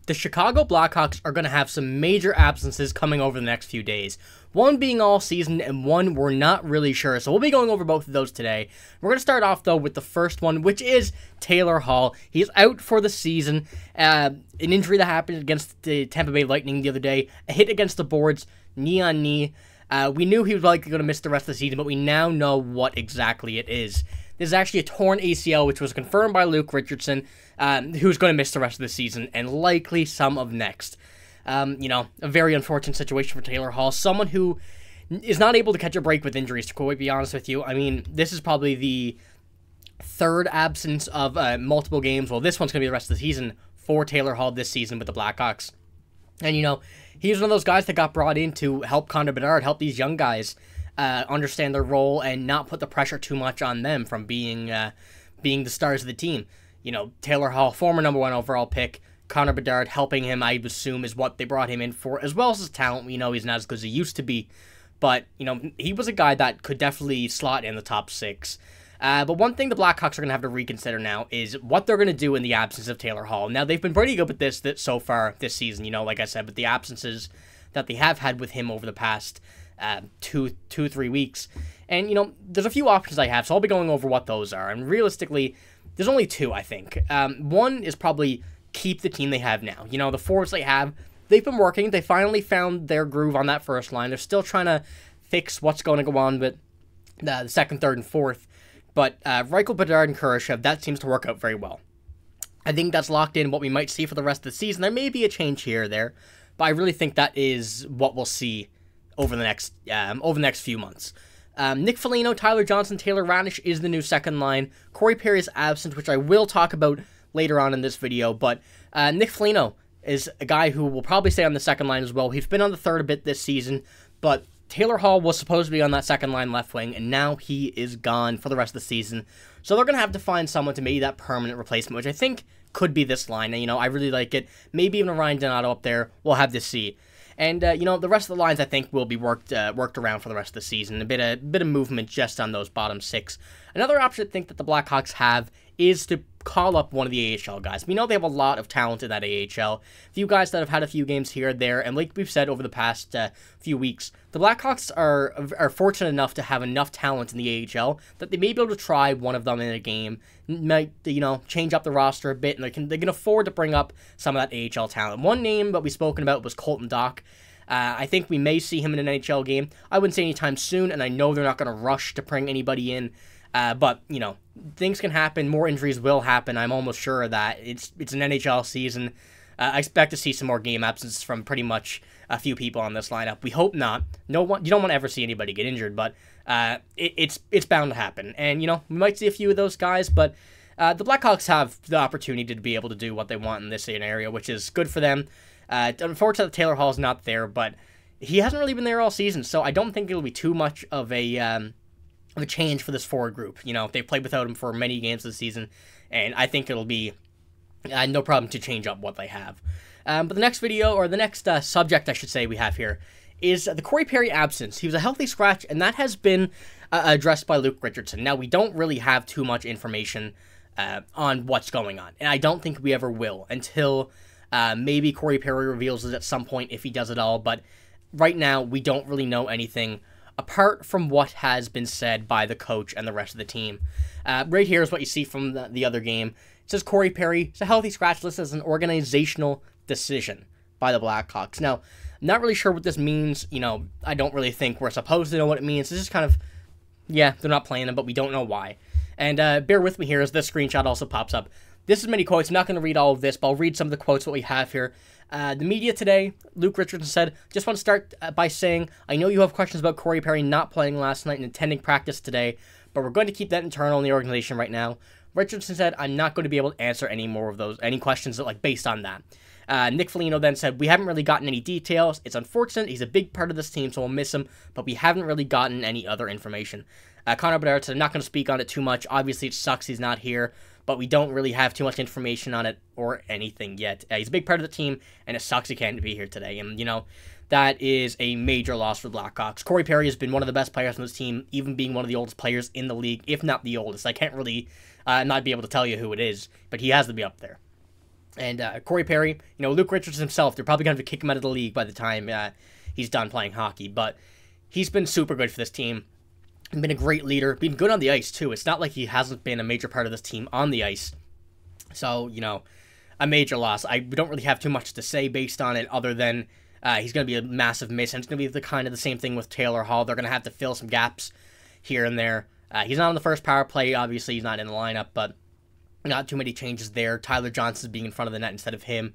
the Chicago Blackhawks are going to have some major absences coming over the next few days. One being all season and one we're not really sure. So we'll be going over both of those today. We're going to start off, though, with the first one, which is Taylor Hall. He's out for the season. An injury that happened against the Tampa Bay Lightning the other day. A hit against the boards, knee on knee. We knew he was likely going to miss the rest of the season, but we now know what exactly it is. This is actually a torn ACL, which was confirmed by Luke Richardson, who's going to miss the rest of the season and likely some of next. A very unfortunate situation for Taylor Hall. Someone who is not able to catch a break with injuries, to quite be honest with you. I mean, this is probably the third absence of multiple games. Well, this one's going to be the rest of the season for Taylor Hall this season with the Blackhawks. And, he's one of those guys that got brought in to help Connor Bedard, help these young guys understand their role and not put the pressure too much on them from being the stars of the team. Taylor Hall, former number 1 overall pick, Connor Bedard helping him, I assume, is what they brought him in for, as well as his talent. We know he's not as good as he used to be, but, he was a guy that could definitely slot in the top 6. But one thing the Blackhawks are going to have to reconsider now is what they're going to do in the absence of Taylor Hall. Now, they've been pretty good with this so far this season, like I said, with the absences that they have had with him over the past 2-3 weeks. And, there's a few options I have, so I'll be going over what those are. And realistically, there's only 2, I think. One is probably keep the team they have now. The forwards they have, they've been working. They finally found their groove on that first line. They're still trying to fix what's going to go on with the second, third, and fourth. But Reichel, Bedard, and Kurashev, that seems to work out very well. I think that's locked in what we might see for the rest of the season. There may be a change here or there, but I really think that is what we'll see over the next few months. Nick Foligno, Tyler Johnson, Taylor Raddysh is the new second line. Corey Perry is absent, which I will talk about later on in this video. But Nick Foligno is a guy who will probably stay on the second line as well. He's been on the third a bit this season, but Taylor Hall was supposed to be on that second line left wing, and now he is gone for the rest of the season. So they're going to have to find someone to maybe that permanent replacement, which I think could be this line. And, I really like it. Maybe even a Ryan Donato up there. We'll have to see. And, the rest of the lines, I think, will be worked around for the rest of the season. A bit of movement just on those bottom 6. Another option I think that the Blackhawks have is to call up one of the AHL guys. We know they have a lot of talent in that AHL. A few guys that have had a few games here and there, and like we've said over the past few weeks, the Blackhawks are fortunate enough to have enough talent in the AHL that they may be able to try one of them in a game, might, change up the roster a bit, and they can afford to bring up some of that AHL talent. One name that we've spoken about was Colton Dock. I think we may see him in an NHL game. I wouldn't say anytime soon, and I know they're not going to rush to bring anybody in. But, things can happen. More injuries will happen. I'm almost sure of that. It's an NHL season. I expect to see some more game absences from pretty much a few people on this lineup. We hope not. You don't want to ever see anybody get injured, but it's bound to happen. And, we might see a few of those guys, but the Blackhawks have the opportunity to be able to do what they want in this scenario, which is good for them. Unfortunately, Taylor Hall's not there, but he hasn't really been there all season, so I don't think it'll be too much of a change for this forward group. They've played without him for many games this season, and I think it'll be no problem to change up what they have. But the next video, or the next subject, I should say, we have here is the Corey Perry absence. He was a healthy scratch, and that has been addressed by Luke Richardson. Now, we don't really have too much information on what's going on, and I don't think we ever will until maybe Corey Perry reveals it at some point, if he does at all, but right now, we don't really know anything apart from what has been said by the coach and the rest of the team. Right here is what you see from the other game. It says Corey Perry is a healthy scratch list as an organizational decision by the Blackhawks. Now, I'm not really sure what this means. I don't really think we're supposed to know what it means. This is kind of, they're not playing him, but we don't know why. And bear with me here as this screenshot also pops up. This is many quotes. I'm not going to read all of this, but I'll read some of the quotes that we have here. The media today, Luke Richardson said, just want to start by saying, I know you have questions about Corey Perry not playing last night and attending practice today, but we're going to keep that internal in the organization right now. Richardson said, I'm not going to be able to answer any questions that, based on that. Nick Foligno then said, we haven't really gotten any details. It's unfortunate. He's a big part of this team, so we'll miss him, but we haven't really gotten any other information. Connor Bedard said, I'm not going to speak on it too much. Obviously, it sucks he's not here, but we don't really have too much information on it or anything yet. He's a big part of the team, and it sucks he can't be here today. And, that is a major loss for the Blackhawks. Corey Perry has been one of the best players on this team, even being one of the oldest players in the league, if not the oldest. I can't really not be able to tell you who it is, but he has to be up there. And Corey Perry, Luke Richards himself, they're probably going to kick him out of the league by the time he's done playing hockey. But he's been super good for this team. Been a great leader. Been good on the ice, too. It's not like he hasn't been a major part of this team on the ice. So, a major loss. We don't really have too much to say based on it other than he's going to be a massive miss. And it's going to be the same thing with Taylor Hall. They're going to have to fill some gaps here and there. He's not on the first power play. Obviously, he's not in the lineup, but not too many changes there. Tyler Johnson's being in front of the net instead of him.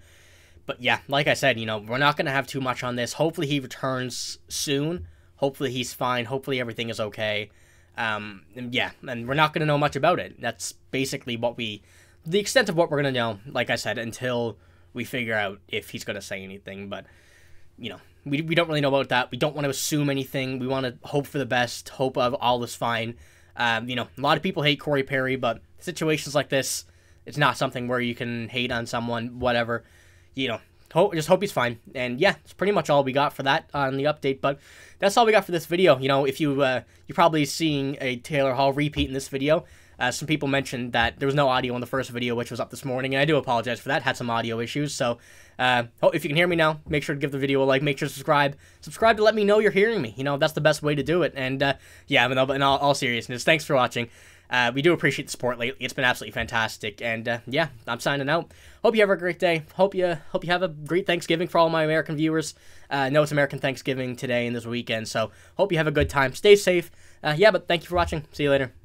But yeah, like I said, we're not going to have too much on this. Hopefully he returns soon. Hopefully he's fine. Hopefully everything is okay. And we're not going to know much about it. That's basically the extent of what we're going to know, like I said, until we figure out if he's going to say anything. But, we don't really know about that. We don't want to assume anything. We want to hope for the best, hope of all is fine. A lot of people hate Corey Perry, but situations like this, it's not something where you can hate on someone, whatever. Just hope he's fine. And yeah, it's pretty much all we got for that on the update. But that's all we got for this video. If you're probably seeing a Taylor Hall repeat in this video. Some people mentioned that there was no audio in the first video, which was up this morning, and I do apologize for that. Had some audio issues, so if you can hear me now, make sure to give the video a like, make sure to subscribe to let me know you're hearing me. That's the best way to do it. And but in all seriousness, thanks for watching. We do appreciate the support lately. It's been absolutely fantastic. And I'm signing out. Hope you have a great day. Hope you have a great Thanksgiving for all my American viewers. I know it's American Thanksgiving today and this weekend, so hope you have a good time. Stay safe. But thank you for watching. See you later.